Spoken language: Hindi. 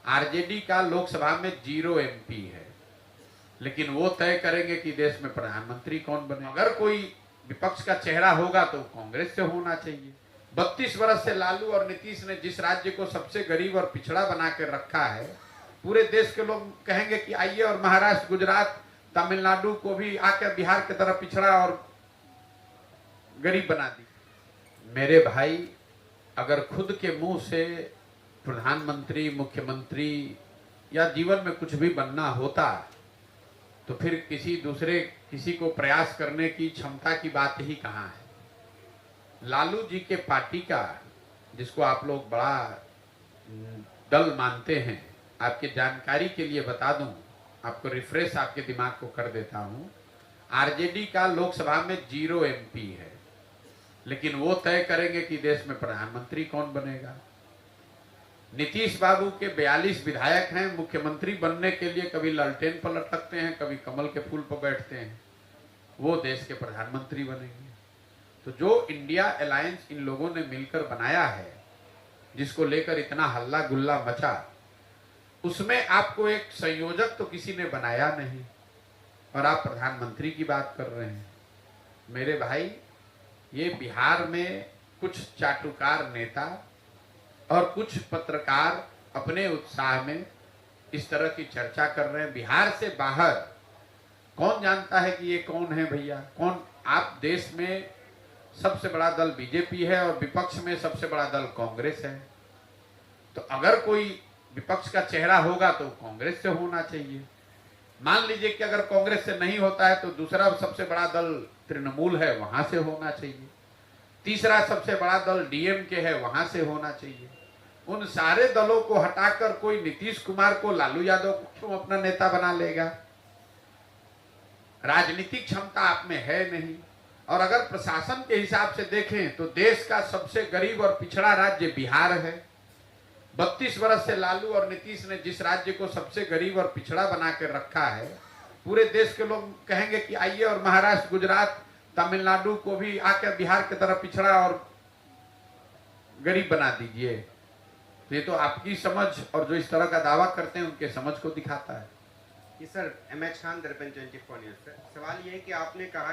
आरजेडी का लोकसभा में 0 एमपी है, लेकिन वो तय करेंगे कि देश में प्रधानमंत्री कौन बने। अगर कोई विपक्ष का चेहरा होगा तो कांग्रेस से होना चाहिए। 32 वर्ष से लालू और नीतीश ने जिस राज्य को सबसे गरीब और पिछड़ा बना के रखा है, पूरे देश के लोग कहेंगे कि आइए और महाराष्ट्र, गुजरात, तमिलनाडु को भी आकर बिहार की तरह पिछड़ा और गरीब बना दी। मेरे भाई, अगर खुद के मुंह से प्रधानमंत्री, मुख्यमंत्री या जीवन में कुछ भी बनना होता तो फिर किसी को प्रयास करने की क्षमता की बात ही कहाँ है। लालू जी के पार्टी का, जिसको आप लोग बड़ा दल मानते हैं, आपके जानकारी के लिए बता दूं, आपको रिफ्रेश आपके दिमाग को कर देता हूं, आरजेडी का लोकसभा में 0 एमपी है, लेकिन वो तय करेंगे कि देश में प्रधानमंत्री कौन बनेगा। नीतीश बाबू के 42 विधायक हैं, मुख्यमंत्री बनने के लिए कभी ललटेन पर लटकते हैं, कभी कमल के फूल पर बैठते हैं, वो देश के प्रधानमंत्री बनेंगे। तो जो इंडिया अलायंस इन लोगों ने मिलकर बनाया है, जिसको लेकर इतना हल्ला गुल्ला मचा, उसमें आपको एक संयोजक तो किसी ने बनाया नहीं और आप प्रधानमंत्री की बात कर रहे हैं। मेरे भाई, ये बिहार में कुछ चाटुकार नेता और कुछ पत्रकार अपने उत्साह में इस तरह की चर्चा कर रहे हैं। बिहार से बाहर कौन जानता है कि ये कौन है भैया? कौन? आप देश में सबसे बड़ा दल बीजेपी है और विपक्ष में सबसे बड़ा दल कांग्रेस है। तो अगर कोई विपक्ष का चेहरा होगा तो कांग्रेस से होना चाहिए। मान लीजिए कि अगर कांग्रेस से नहीं होता है तो दूसरा सबसे बड़ा दल तृणमूल है, वहां से होना चाहिए। तीसरा सबसे बड़ा दल डीएमके है, वहां से होना चाहिए। उन सारे दलों को हटाकर कोई नीतीश कुमार को, लालू यादव को क्यों अपना नेता बना लेगा? राजनीतिक क्षमता आप में है नहीं। और अगर प्रशासन के हिसाब से देखें तो देश का सबसे गरीब और पिछड़ा राज्य बिहार है। 32 वर्ष से लालू और नीतीश ने जिस राज्य को सबसे गरीब और पिछड़ा बना के रखा है, पूरे देश के लोग कहेंगे कि आइए और महाराष्ट्र, गुजरात, तमिलनाडु को भी आकर बिहार की तरह पिछड़ा और गरीब बना दीजिए। तो ये तो आपकी समझ और जो इस तरह का दावा करते हैं उनके समझ को दिखाता है। जी सर, एमएच खान, दर्पण 24 न्यूज़। सर, सवाल ये है कि आपने कहा